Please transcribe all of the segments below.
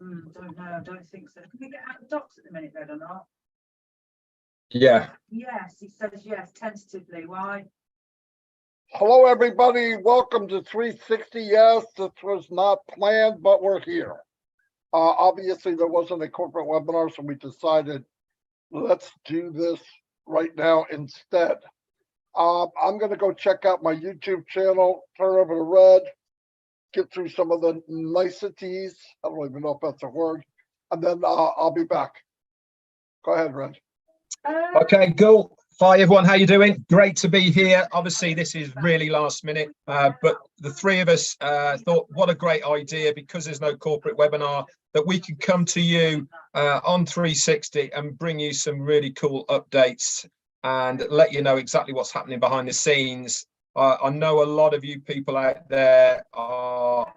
Don't know. I don't think so. Can we get out the docs at the minute, Red, or not? Yeah. Yes, he says yes, tentatively. Why? Hello, everybody. Welcome to 360. Yes, this was not planned, but we're here. Obviously, there wasn't a corporate webinar, so we decided let's do this right now instead. I'm going to go check out my YouTube channel, turn over to Red, get through some of the niceties. I don't even know if that's a word. And then I'll be back. Go ahead, Red. Okay, cool. Hi, everyone. How you doing? Great to be here. Obviously, this is really last minute, but the three of us thought, what a great idea, because there's no corporate webinar, that we could come to you on 360 and bring you some really cool updates and let you know exactly what's happening behind the scenes. I know a lot of you people out there are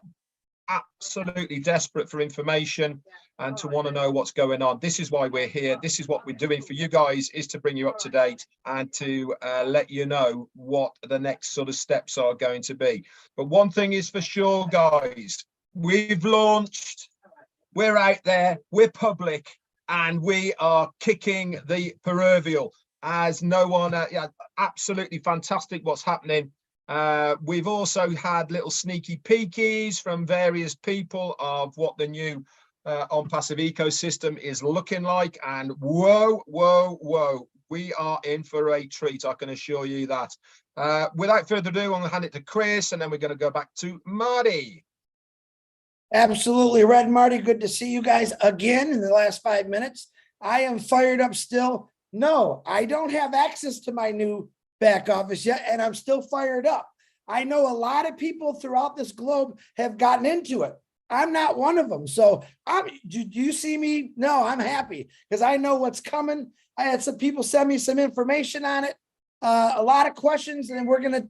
absolutely desperate for information and to want to know what's going on. This is why we're here. This is what we're doing for you guys, is to bring you up to date and to let you know what the next sort of steps are going to be. But one thing is for sure, guys, we've launched, we're out there, we're public, and we are kicking the proverbial as no one. Yeah, absolutely fantastic what's happening. We've also had little sneaky peekies from various people of what the new OnPassive ecosystem is looking like, and whoa, we are in for a treat, I can assure you that. Without further ado, I'm going to hand it to Chris, and then we're going to go back to Marty. Absolutely, Red and Marty, good to see you guys again in the last 5 minutes. I am fired up still. No, I don't have access to my new back office yet, and I'm still fired up. I know a lot of people throughout this globe have gotten into it. I'm not one of them. So do you see me? No, I'm happy because I know what's coming. I had some people send me some information on it, a lot of questions, and we're gonna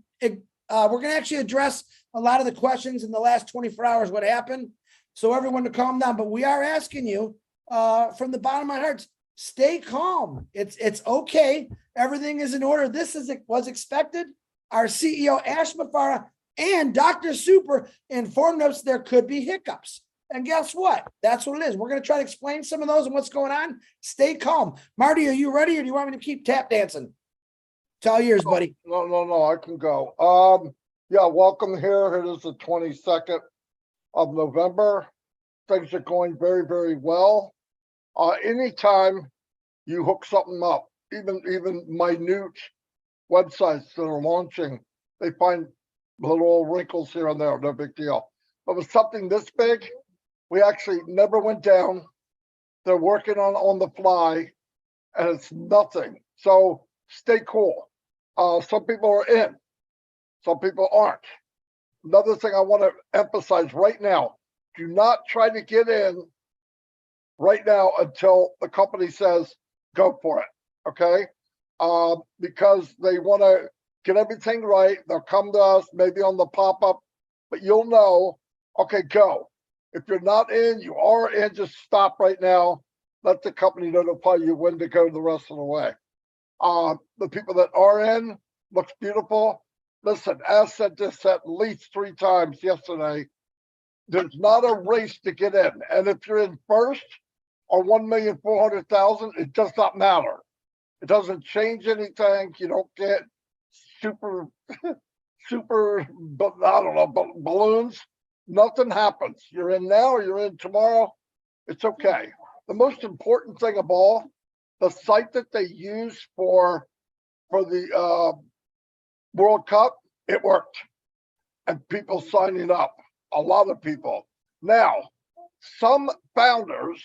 actually address a lot of the questions in the last 24 hours, what happened. So everyone to calm down, but we are asking you from the bottom of my heart, stay calm. It's okay. Everything is in order. This was expected. Our CEO, Ash Mafara, and Dr. Super informed us there could be hiccups. And guess what? That's what it is. We're going to try to explain some of those and what's going on. Stay calm. Marty, are you ready, or do you want me to keep tap dancing? It's all yours, buddy. No, I can go. Yeah, welcome here. It is the 22nd of November. Things are going very, very well. Anytime you hook something up, even minute websites that are launching, they find little wrinkles here and there, no big deal. But with something this big, we actually never went down. They're working on the fly, and it's nothing. So stay cool. Some people are in, some people aren't. Another thing I want to emphasize right now, do not try to get in right now until the company says go for it, okay? Because they want to get everything right. They'll come to us, maybe on the pop-up, but you'll know, okay, go. If you're not in, you are in, just stop right now. Let the company notify you when to go the rest of the way. The people that are in, looks beautiful. Listen, Ash said this at least 3 times yesterday. There's not a race to get in. And if you're in first or 1,400,000, it does not matter. It doesn't change anything. You don't get super, I don't know, balloons. Nothing happens. You're in now or you're in tomorrow. It's okay. The most important thing of all, the site that they use for the World Cup, it worked. And people signing up, a lot of people. Now, some founders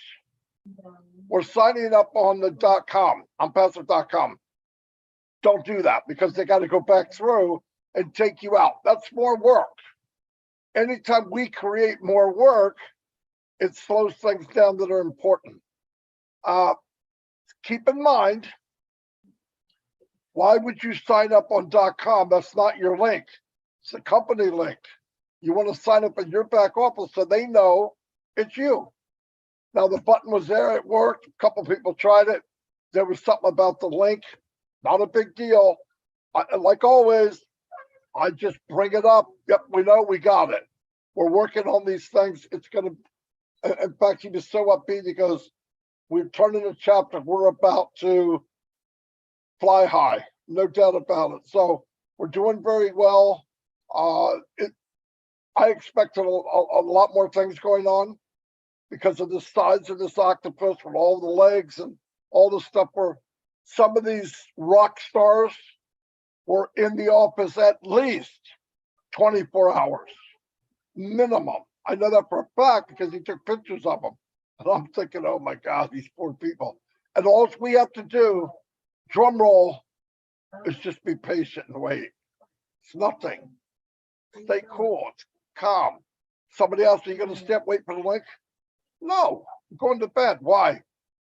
were signing up on the .com, OnPassive.com. Don't do that because they got to go back through and take you out. That's more work. Anytime we create more work, it slows things down that are important. Keep in mind, why would you sign up on .com? That's not your link. It's a company link. You want to sign up in your back office so they know it's you. Now, the button was there. It worked. A couple people tried it. There was something about the link. Not a big deal. Like always, I just bring it up. Yep, we know, we got it. We're working on these things. It's going to In fact, he was so upbeat. He goes, "We're turning a chapter. We're about to fly high, no doubt about it." So we're doing very well. I expected a lot more things going on because of the size of this octopus with all the legs and all the stuff. Where some of these rock stars were in the office at least 24 hours minimum. I know that for a fact because he took pictures of them. And I'm thinking, oh my God, these poor people. And all we have to do, drum roll, is just be patient and wait. It's nothing. Stay cool. It's calm. Somebody else, are you going to step, wait for the link? No, I'm going to bed. Why?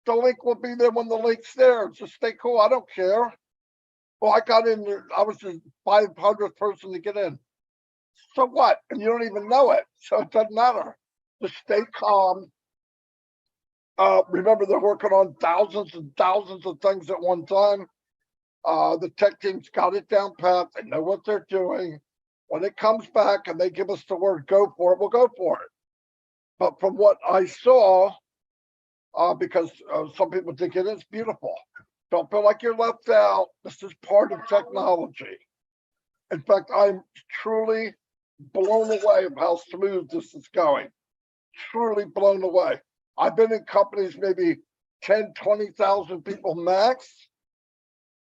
The link will be there when the link's there. Just stay cool. I don't care. Well, I got in there. I was the 500th person to get in. So what? And you don't even know it. So it doesn't matter. Just stay calm. Remember, they're working on thousands and thousands of things at one time. The tech team's got it down pat. They know what they're doing. When it comes back and they give us the word go for it, we'll go for it. But from what I saw, because some people think it is beautiful, don't feel like you're left out. This is part of technology. In fact, I'm truly blown away of how smooth this is going. Truly blown away. I've been in companies, maybe 10, 20,000 people max,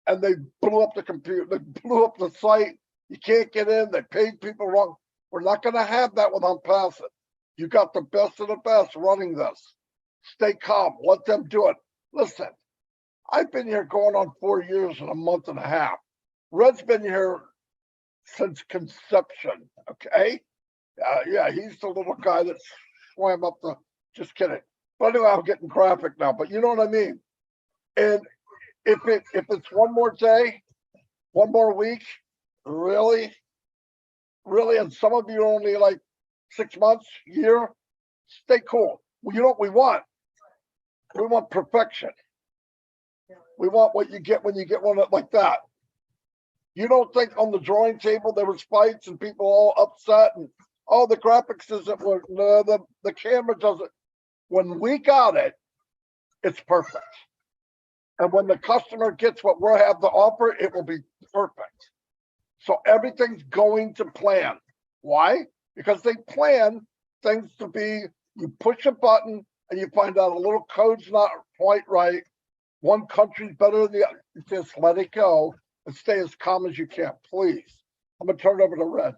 and they blew up the computer, they blew up the site. You can't get in, they paid people wrong. We're not going to have that with OnPassive. You got the best of the best running this. Stay calm, let them do it. Listen, I've been here going on 4 years and a month and a half. Red's been here since conception, okay? Yeah, he's the little guy that swam up the, just kidding. But anyway, I'm getting graphic now, but you know what I mean? And if it's one more day, one more week, really, and some of you only like 6 months, year, stay cool. Well, you know what we want? We want perfection. We want what you get when you get one like that. You don't think on the drawing table there was fights and people all upset and oh, the graphics doesn't work. No, the camera doesn't. When we got it, it's perfect. And when the customer gets what we have to offer, it will be perfect. So everything's going to plan. Why? Because they plan things to be, you push a button and you find out a little code's not quite right. One country's better than the other. Just let it go and stay as calm as you can, please. I'm going to turn it over to Red.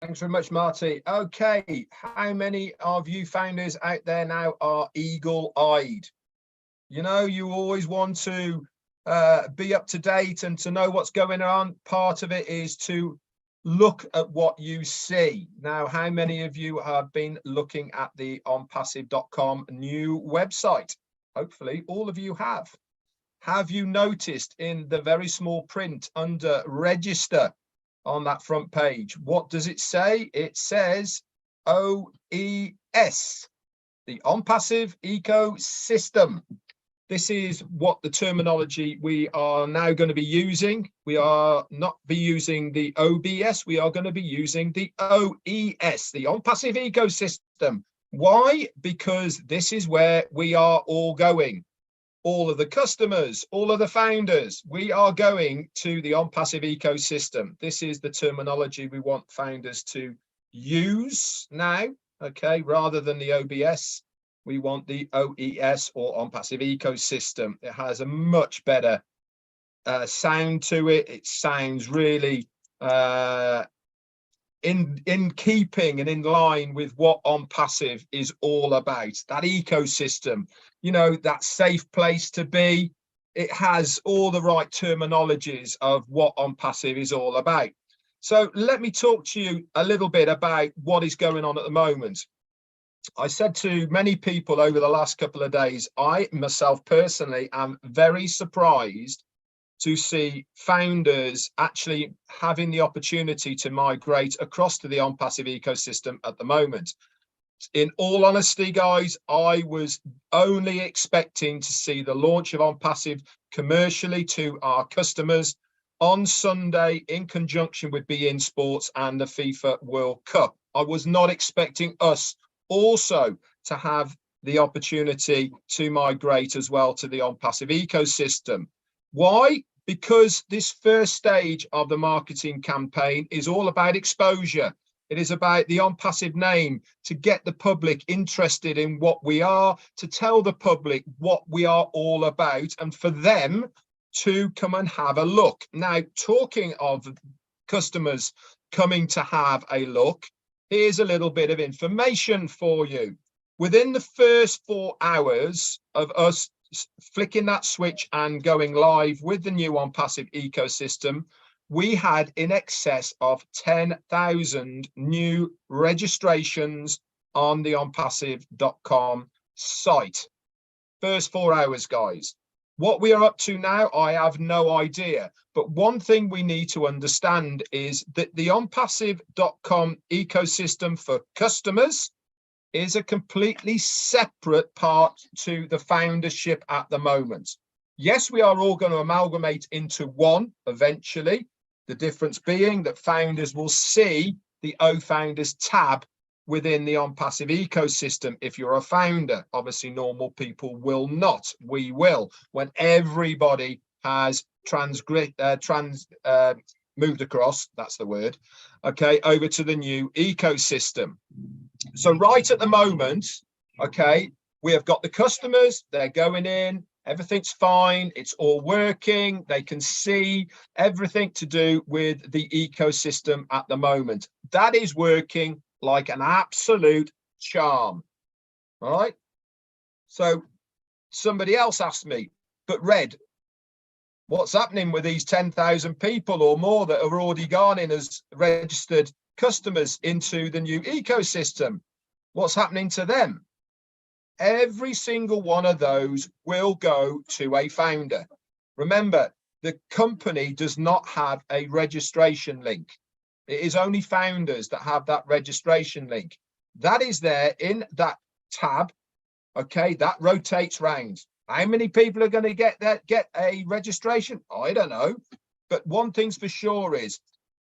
Thanks very much, Marty. Okay, how many of you founders out there now are eagle-eyed? You know, you always want to be up to date and to know what's going on. Part of it is to look at what you see. Now, how many of you have been looking at the onpassive.com new website? Hopefully all of you have. Have you noticed in the very small print under register on that front page, what does it say? It says OES, the OnPassive ecosystem. This is what the terminology we are now going to be using. We are not be using the OBS. We are going to be using the OES, the OnPassive ecosystem. Why? Because this is where we are all going. All of the customers, all of the founders, we are going to the OnPassive ecosystem. This is the terminology we want founders to use now, okay, rather than the OBS. We want the OES or OnPassive ecosystem. It has a much better sound to it. It sounds really in keeping and in line with what OnPassive is all about. That ecosystem, you know, that safe place to be. It has all the right terminologies of what OnPassive is all about. So let me talk to you a little bit about what is going on at the moment. I said to many people over the last couple of days, I myself personally am very surprised to see founders actually having the opportunity to migrate across to the OnPassive ecosystem at the moment. In all honesty, guys, I was only expecting to see the launch of OnPassive commercially to our customers on Sunday in conjunction with beIN Sports and the FIFA World Cup. I was not expecting us also to have the opportunity to migrate as well to the OnPassive ecosystem. Why? Because this first stage of the marketing campaign is all about exposure. It is about the OnPassive name, to get the public interested in what we are, to tell the public what we are all about, and for them to come and have a look. Now, talking of customers coming to have a look, here's a little bit of information for you. Within the first 4 hours of us flicking that switch and going live with the new OnPassive ecosystem, we had in excess of 10,000 new registrations on the onpassive.com site. First 4 hours, guys. What we are up to now, I have no idea. But one thing we need to understand is that the onpassive.com ecosystem for customers is a completely separate part to the foundership at the moment. Yes, we are all going to amalgamate into one eventually. The difference being that founders will see the O Founders tab within the OnPassive ecosystem. If you're a founder, obviously normal people will not. We will, when everybody has moved across, that's the word, okay, over to the new ecosystem. So right at the moment, okay, we have got the customers, they're going in, everything's fine, it's all working, they can see everything to do with the ecosystem at the moment. That is working like an absolute charm. All right. So somebody else asked me, but Red, what's happening with these 10,000 people or more that are already gone in as registered customers into the new ecosystem? What's happening to them? Every single one of those will go to a founder. Remember, the company does not have a registration link. It is only founders that have that registration link. That is there in that tab. Okay, that rotates round. How many people are going to get a registration? I don't know. But one thing's for sure is,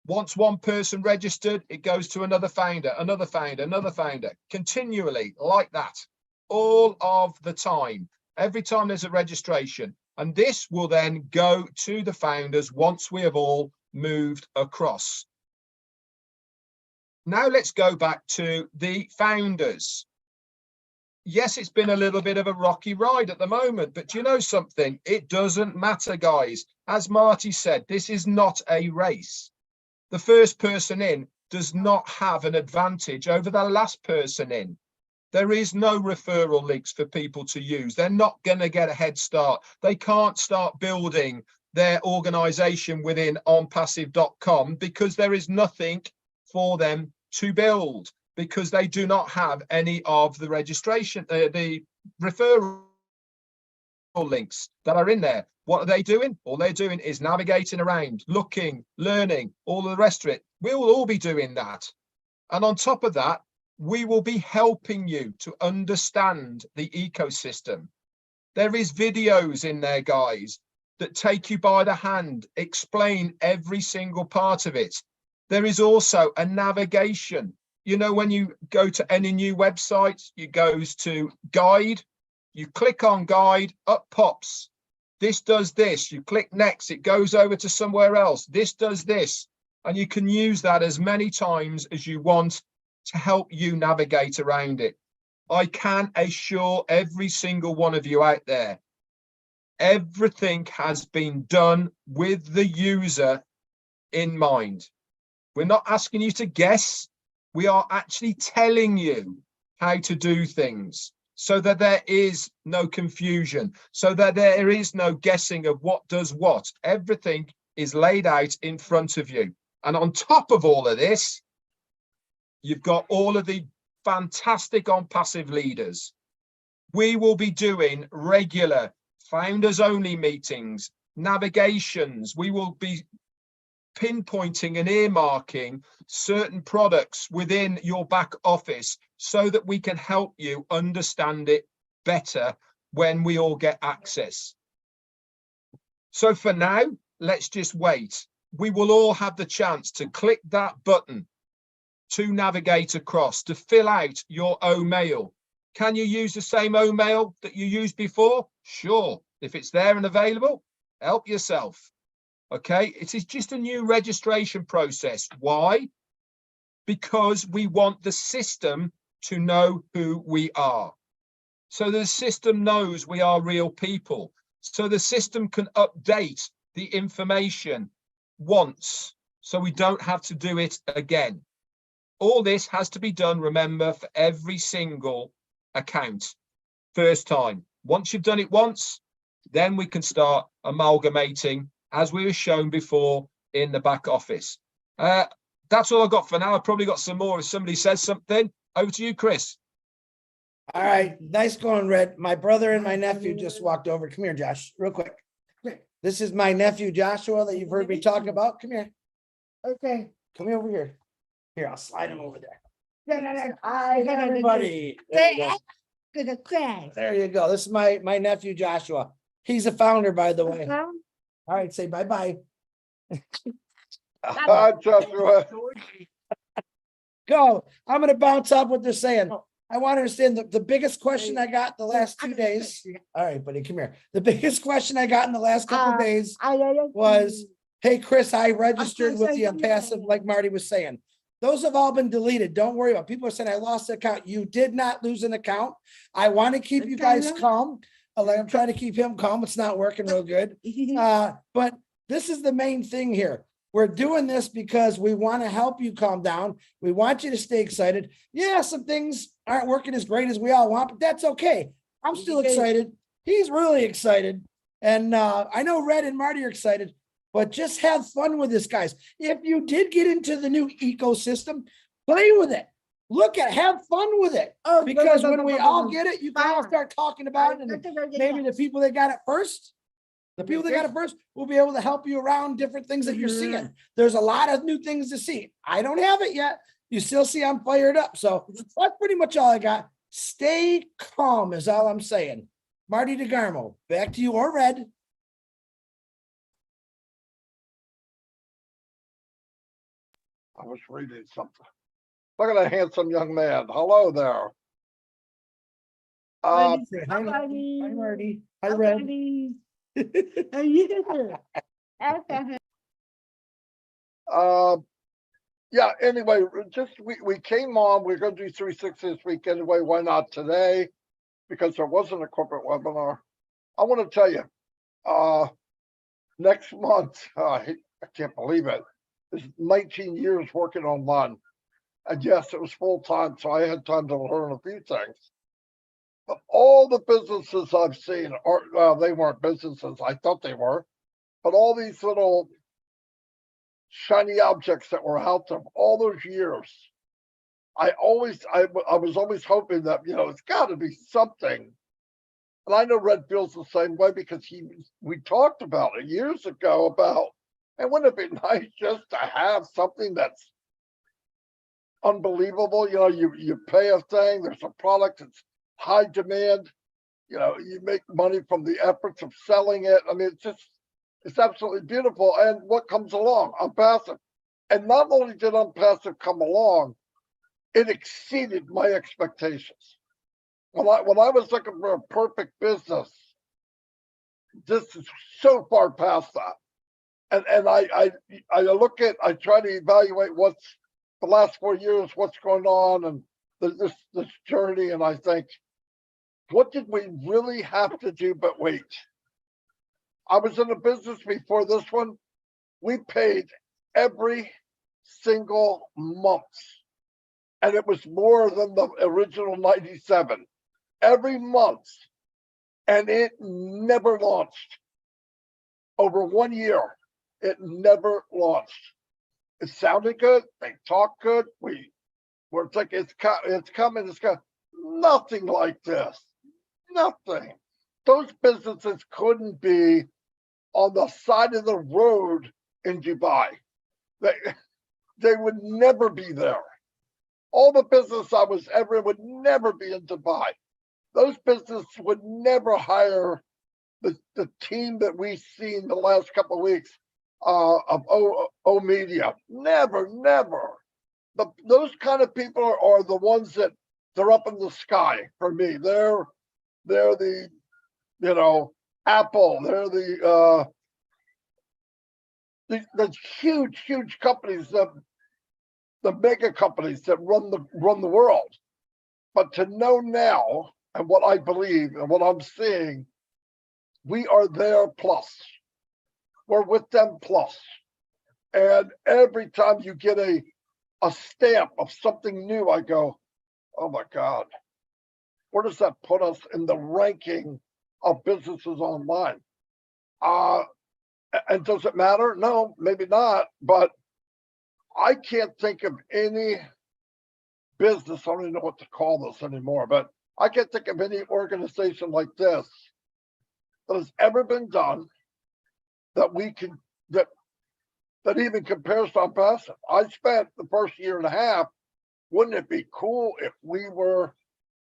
once one person registered, it goes to another founder, another founder, another founder, continually like that, all of the time, every time there's a registration. And this will then go to the founders once we have all moved across. Now let's go back to the founders. Yes, it's been a little bit of a rocky ride at the moment, but you know something? It doesn't matter, guys. As Marty said, this is not a race. The first person in does not have an advantage over the last person in. There is no referral links for people to use. They're not going to get a head start. They can't start building their organization within onpassive.com because there is nothing for them to build, because they do not have any of the registration, the referral links that are in there. What are they doing? All they're doing is navigating around, looking, learning, all the rest of it. We will all be doing that. And on top of that, we will be helping you to understand the ecosystem. There is videos in there, guys, that take you by the hand, explain every single part of it. There is also a navigation. You know, when you go to any new website, it goes to guide, you click on guide, up pops. This does this, you click next, it goes over to somewhere else. This does this, and you can use that as many times as you want to help you navigate around it. I can assure every single one of you out there, everything has been done with the user in mind. We're not asking you to guess. We are actually telling you how to do things so that there is no confusion, so that there is no guessing of what does what. Everything is laid out in front of you. And on top of all of this, you've got all of the fantastic OnPassive leaders. We will be doing regular founders only meetings, navigations. We will be pinpointing and earmarking certain products within your back office so that we can help you understand it better when we all get access. So for now, let's just wait. We will all have the chance to click that button to navigate across, to fill out your O-mail. Can you use the same O-mail that you used before? Sure. If it's there and available, help yourself. Okay, it is just a new registration process. Why? Because we want the system to know who we are. So the system knows we are real people. So the system can update the information once, so we don't have to do it again. All this has to be done, remember, for every single account. First time. Once you've done it once, then we can start amalgamating, as we were shown before in the back office. That's all I've got for now. I've probably got some more if somebody says something. Over to you, Chris. All right, nice going, Red. My brother and my nephew just walked over. Come here, Josh, real quick. This is my nephew Joshua that you've heard me talk about. Come here. Okay, come over here. Here, I'll slide him over there. Hi, everybody. There you go. There you go. This is my nephew Joshua. He's a founder, by the way. All right, say bye-bye. Hi, Joshua. Go. I'm gonna bounce off what they're saying. I want to understand the biggest question I got the last 2 days. All right, buddy, come here. The biggest question I got in the last couple of days was, hey, Chris, I registered with the OnPassive, like Marty was saying. Those have all been deleted. Don't worry about it. People are saying I lost an account. You did not lose an account. I want to keep you guys calm. Like I'm trying to keep him calm. It's not working real good. But this is the main thing here. We're doing this because we want to help you calm down. We want you to stay excited. Yeah, some things aren't working as great as we all want, but that's okay. I'm still excited. He's really excited. And I know Red and Marty are excited, but just have fun with this, guys. If you did get into the new ecosystem, play with it. Look at it, have fun with it. Because when we all get it, you can all start talking about it. And maybe the people that got it first, will be able to help you around different things that you're seeing. There's a lot of new things to see. I don't have it yet. You still see I'm fired up. So that's pretty much all I got. Stay calm is all I'm saying. Marty DeGarmo, back to you or Red. I was reading something. Look at that handsome young man. Hello there. Hi, Marty. Hi, Red. Yeah, anyway, just we came on, we're gonna do 360 this week anyway. Why not today? Because there wasn't a corporate webinar. I want to tell you, next month, I can't believe it. It's 19 years working online. And yes, it was full time, so I had time to learn a few things. But all the businesses I've seen are, well, they weren't businesses. I thought they were, but all these little shiny objects that were out there all those years. I was always hoping that, it's got to be something. And I know Red feels the same way because we talked about it years ago about, and wouldn't it be nice just to have something that's unbelievable? You pay a thing, there's a product that's high demand, you make money from the efforts of selling it. I mean, it's absolutely beautiful. And what comes along? OnPassive. And not only did OnPassive come along, it exceeded my expectations. When I was looking for a perfect business, this is so far past that. And I try to evaluate what's the last 4 years, what's going on, and this journey, and I think, what did we really have to do but wait? I was in a business before this one. We paid every single month, and it was more than the original 97 every month, and it never launched. Over 1 year, it never launched. It sounded good. They talked good. We're thinking it's coming. Nothing like this. Nothing. Those businesses couldn't be on the side of the road in Dubai. They would never be there. All the business I was ever in would never be in Dubai. Those businesses would never hire the team that we've seen the last couple of weeks of O Media. Never. those kind of people are the ones that they're up in the sky for me. They're the, Apple. They're the huge companies, the mega companies that run the world. But to know now, and what I believe and what I'm seeing, we are there plus. We're with them plus. And every time you get a stamp of something new, I go, oh my God, where does that put us in the ranking of businesses online? And does it matter? No, maybe not. But I can't think of any business, I don't even know what to call this anymore, but I can't think of any organization like this that has ever been done that that even compares to OnPassive. I spent the first year and a half. Wouldn't it be cool if we were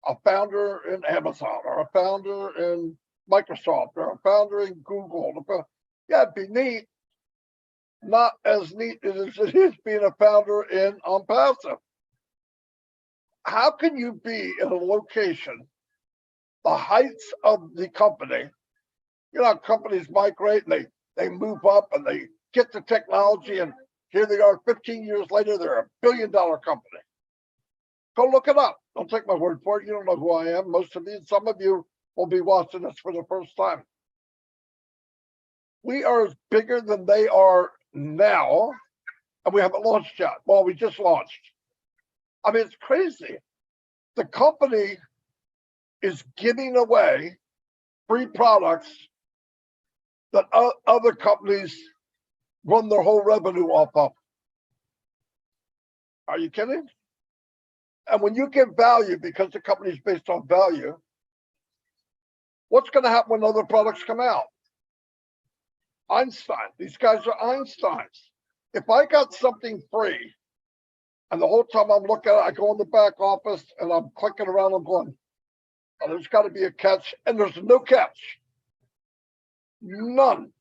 a founder in Amazon or a founder in Microsoft or a founder in Google? Yeah, it'd be neat. Not as neat as it is being a founder in OnPassive. How can you be in a location, the heights of the company? Companies migrate and they move up and they get the technology, and here they are 15 years later, they're a $1 billion company. Go look it up. Don't take my word for it. You don't know who I am. Most of you, some of you will be watching this for the first time. We are bigger than they are now, and we haven't launched yet. Well, we just launched. I mean, it's crazy. The company is giving away free products that other companies run their whole revenue off of. Are you kidding? And when you give value, because the company is based on value, what's going to happen when other products come out? Einstein. These guys are Einsteins. If I got something free, and the whole time I'm looking at it, I go in the back office and I'm clicking around, I'm going, oh, there's got to be a catch, and there's no catch. None.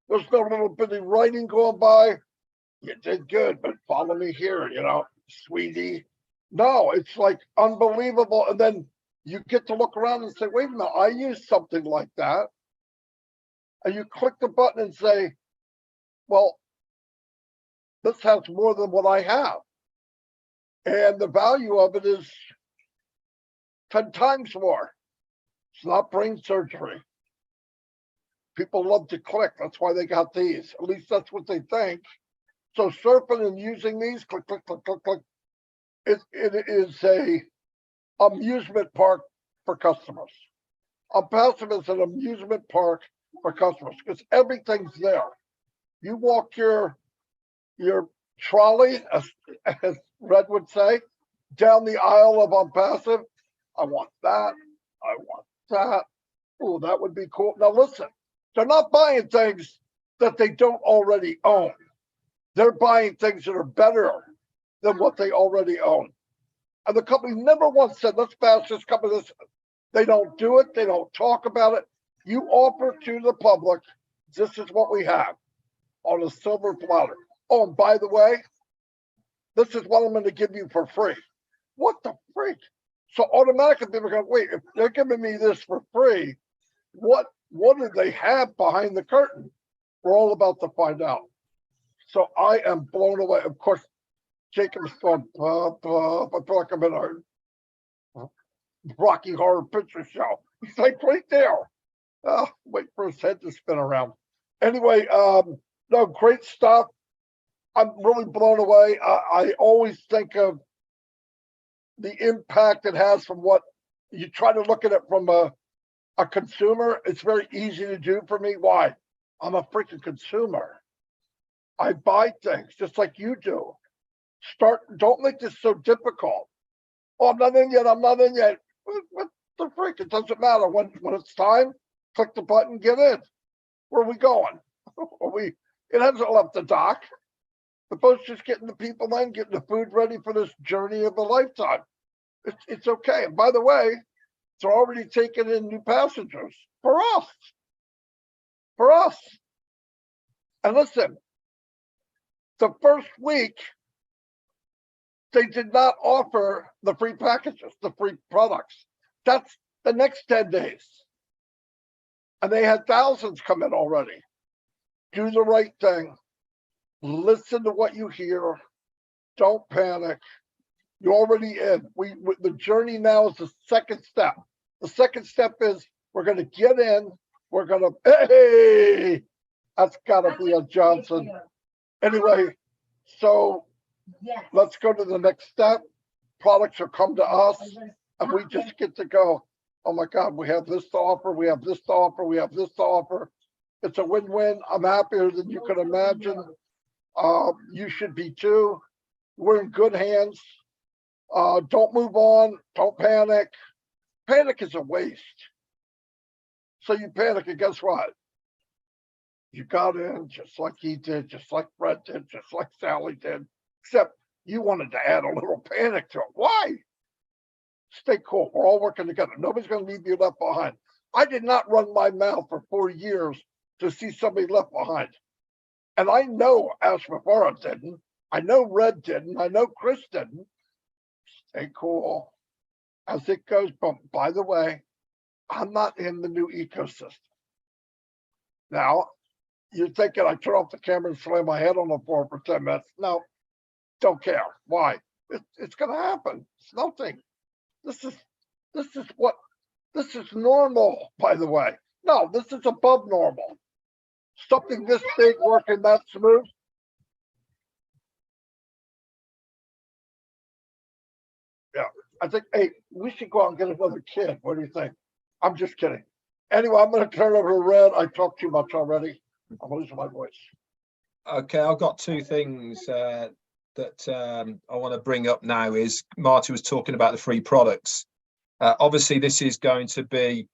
There's no little bitty writing going by. You did good, but follow me here, sweetie. No, it's like unbelievable. And then you get to look around and say, wait a minute, I used something like that. And you click the button and say, well, this has more than what I have. And the value of it is 10 times more. It's not brain surgery. People love to click. That's why they got these. At least that's what they think. So surfing and using these, click, click, click, click, click. It is a amusement park for customers. OnPassive is an amusement park for customers because everything's there. You walk your trolley, as Red would say, down the aisle of OnPassive. I want that. I want that. Oh, that would be cool. Now listen, they're not buying things that they don't already own. They're buying things that are better than what they already own. And the company never once said, let's bash this company. They don't do it. They don't talk about it. You offer to the public, this is what we have on a silver platter. Oh, and by the way, this is what I'm going to give you for free. What the freak? So automatically people go, wait, if they're giving me this for free, what do they have behind the curtain? We're all about to find out. So I am blown away. Of course, Jacob's going, I feel like I'm in a Rocky Horror Picture Show. He's like right there. Wait for his head to spin around. Anyway, no, great stuff. I'm really blown away. I always think of the impact it has from what you try to look at it from a consumer. It's very easy to do for me. Why? I'm a freaking consumer. I buy things just like you do. Don't make this so difficult. Oh, I'm not in yet. I'm not in yet. What the freak? It doesn't matter. When it's time, click the button, get in. Where are we going? It hasn't left the dock. The boat's just getting the people in, getting the food ready for this journey of a lifetime. It's okay. And by the way, they're already taking in new passengers for us. For us. And listen, the first week, they did not offer the free packages, the free products. That's the next 10 days. And they had thousands come in already. Do the right thing. Listen to what you hear. Don't panic. You're already in. The journey now is the second step. The second step is we're going to get in. We're going to, hey, that's got to be a Johnson. Anyway, so let's go to the next step. Products will come to us, and we just get to go, oh my God, we have this to offer. We have this to offer. We have this to offer. It's a win-win. I'm happier than you can imagine. You should be too. We're in good hands. Don't move on. Don't panic. Panic is a waste. So you panic, and guess what? You got in just like he did, just like Fred did, just like Sally did, except you wanted to add a little panic to it. Why? Stay cool. We're all working together. Nobody's going to leave you left behind. I did not run my mouth for 4 years to see somebody left behind. And I know Ashmafara didn't. I know Red didn't. I know Chris didn't. Stay cool as it goes. But by the way, I'm not in the new ecosystem. Now, you're thinking I turn off the camera and slam my head on the floor for 10 minutes. No, don't care. Why? It's going to happen. It's nothing. This is normal, by the way. No, this is above normal. Something this big working that smooth. Yeah, I think, hey, we should go out and get another kid. What do you think? I'm just kidding. Anyway, I'm going to turn over to Red. I talked too much already. I'm losing my voice. Okay, I've got two things that I want to bring up now. Is Marty was talking about the free products. Obviously, this is going to be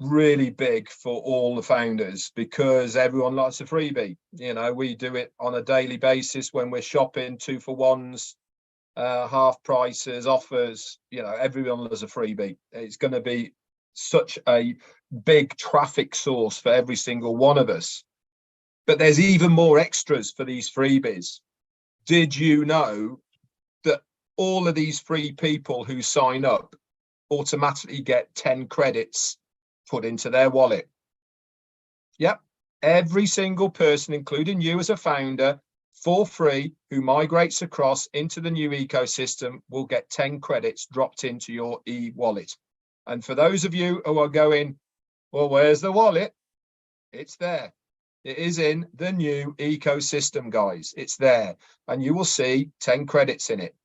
really big for all the founders because everyone likes a freebie. You know, we do it on a daily basis when we're shopping, 2-for-1s, half prices, offers. You know, everyone loves a freebie. It's going to be such a big traffic source for every single one of us. But there's even more extras for these freebies. Did you know that all of these free people who sign up automatically get 10 credits put into their wallet? Yep. Every single person, including you as a founder, for free, who migrates across into the new ecosystem will get 10 credits dropped into your e-wallet. And for those of you who are going, well, where's the wallet? It's there. It is in the new ecosystem, guys. It's there. And you will see 10 credits in it.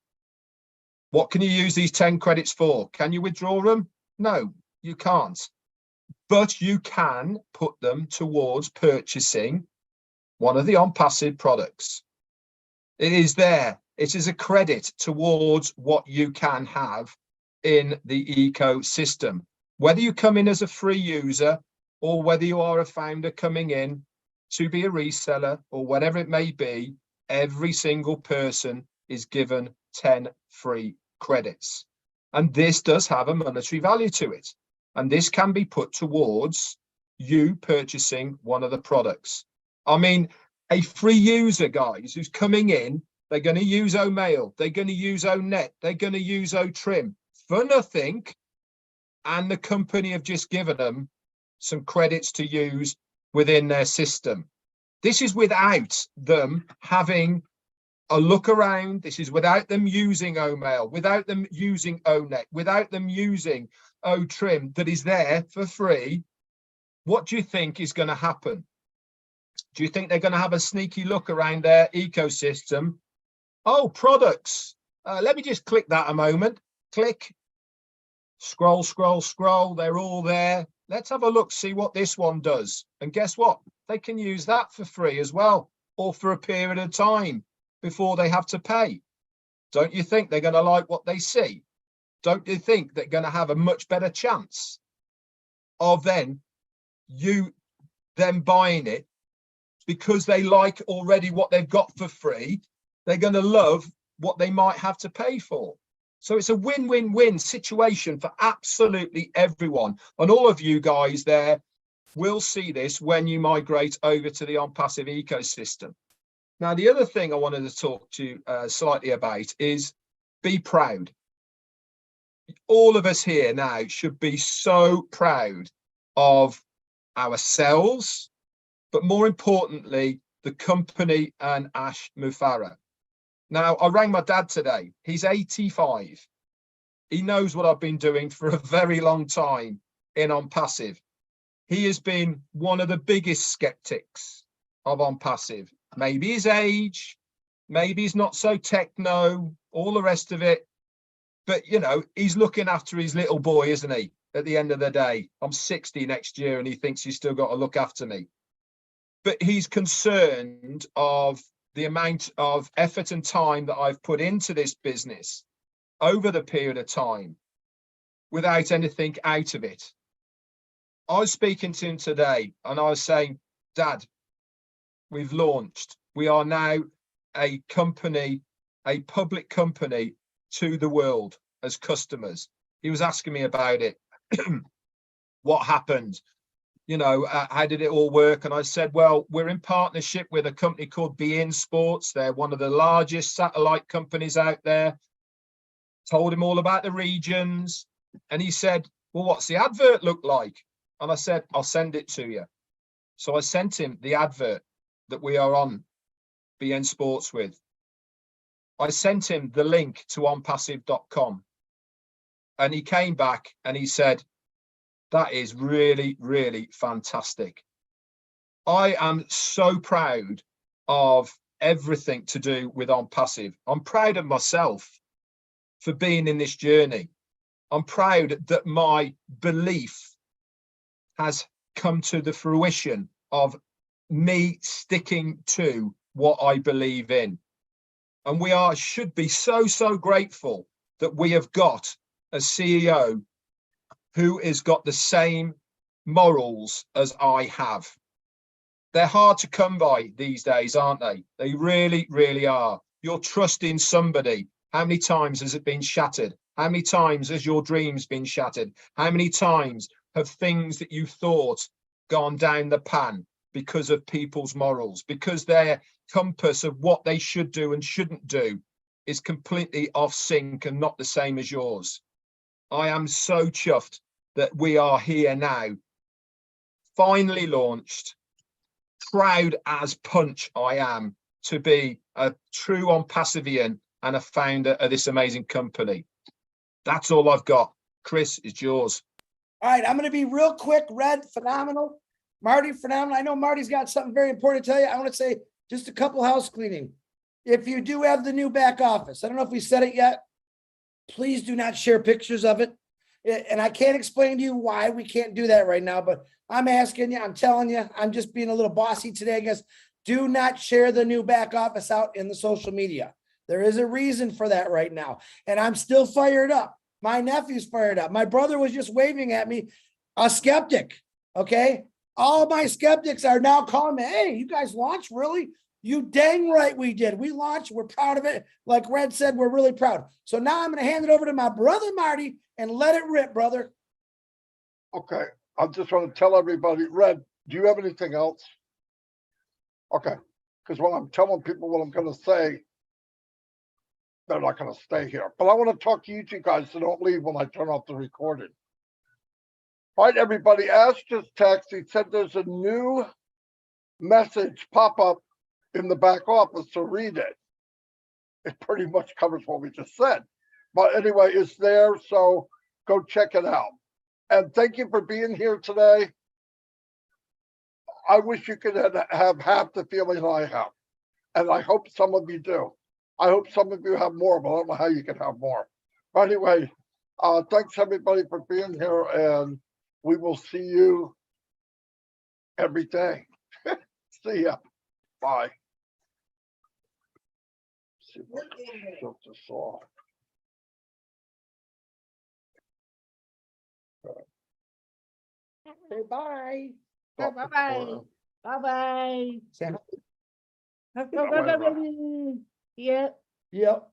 What can you use these 10 credits for? Can you withdraw them? No, you can't. But you can put them towards purchasing one of the OnPassive products. It is there. It is a credit towards what you can have in the ecosystem. Whether you come in as a free user or whether you are a founder coming in to be a reseller or whatever it may be, every single person is given 10 free credits. And this does have a monetary value to it. And this can be put towards you purchasing one of the products. I mean, a free user, guys, who's coming in, they're going to use OMail, they're going to use ONet, they're going to use OTrim for nothing. And the company have just given them some credits to use within their system. This is without them having a look around. This is without them using OMail, without them using ONet, without them using OTrim that is there for free. What do you think is going to happen? Do you think they're going to have a sneaky look around their ecosystem? Oh, products. Let me just click that a moment. Click. Scroll, scroll, scroll. They're all there. Let's have a look, see what this one does. And guess what? They can use that for free as well, or for a period of time before they have to pay. Don't you think they're going to like what they see? Don't you think they're going to have a much better chance of them buying it because they like already what they've got for free? They're going to love what they might have to pay for. So it's a win-win-win situation for absolutely everyone. And all of you guys there will see this when you migrate over to the OnPassive ecosystem. Now, the other thing I wanted to talk to you slightly about is be proud. All of us here now should be so proud of ourselves, but more importantly, the company and Ash Mufareh. Now, I rang my dad today. He's 85. He knows what I've been doing for a very long time in OnPassive. He has been one of the biggest skeptics of OnPassive. Maybe his age, maybe he's not so techno, all the rest of it. But, you know, he's looking after his little boy, isn't he? At the end of the day, I'm 60 next year and he thinks he's still got to look after me. But he's concerned of the amount of effort and time that I've put into this business over the period of time without anything out of it. I was speaking to him today and I was saying, Dad, we've launched. We are now a company, a public company to the world as customers. He was asking me about it. What happened? You know, how did it all work? And I said, well, we're in partnership with a company called Be Sports. They're one of the largest satellite companies out there. Told him all about the regions. And he said, well, what's the advert look like? And I said, I'll send it to you. So I sent him the advert that we are on Be Sports with. I sent him the link to onpassive.com. And he came back and he said, that is really, really fantastic. I am so proud of everything to do with OnPassive. I'm proud of myself for being in this journey. I'm proud that my belief has come to the fruition of me sticking to what I believe in. And we should be so grateful that we have got a CEO who has got the same morals as I have. They're hard to come by these days, aren't they? They really, really are. You're trusting somebody. How many times has it been shattered? How many times has your dreams been shattered? How many times have things that you thought gone down the pan because of people's morals, because their compass of what they should do and shouldn't do is completely off sync and not the same as yours? I am so chuffed that we are here now, finally launched. Proud as punch I am to be a true OnPassivian and a founder of this amazing company. That's all I've got. Chris, it's yours. All right, I'm going to be real quick. Red, phenomenal. Marty, phenomenal. I know Marty's got something very important to tell you. I want to say just a couple house cleaning. If you do have the new back office, I don't know if we said it yet, please do not share pictures of it. And I can't explain to you why we can't do that right now, but I'm asking you, I'm telling you, I'm just being a little bossy today, I guess. Do not share the new back office out in the social media. There is a reason for that right now. And I'm still fired up. My nephew's fired up. My brother was just waving at me, a skeptic. Okay. All my skeptics are now calling me, hey, you guys launched? Really? You dang right we did. We launched. We're proud of it. Like Red said, we're really proud. So now I'm going to hand it over to my brother, Marty, and let it rip, brother. Okay. I just want to tell everybody, Red, do you have anything else? Okay. Because when I'm telling people what I'm going to say, they're not going to stay here. But I want to talk to you two guys, so don't leave when I turn off the recording. All right, everybody. Ash just texted. He said there's a new message pop up in the back office, so read it. It pretty much covers what we just said. But anyway, it's there, so go check it out. And thank you for being here today. I wish you could have half the feeling I have. And I hope some of you do. I hope some of you have more, but I don't know how you can have more. But anyway, thanks everybody for being here, and we will see you every day. See ya. Bye. See what shut this off. Say bye. Stop Bye-bye. recording. Bye-bye. Say Go. Yeah. Yeah. Yep.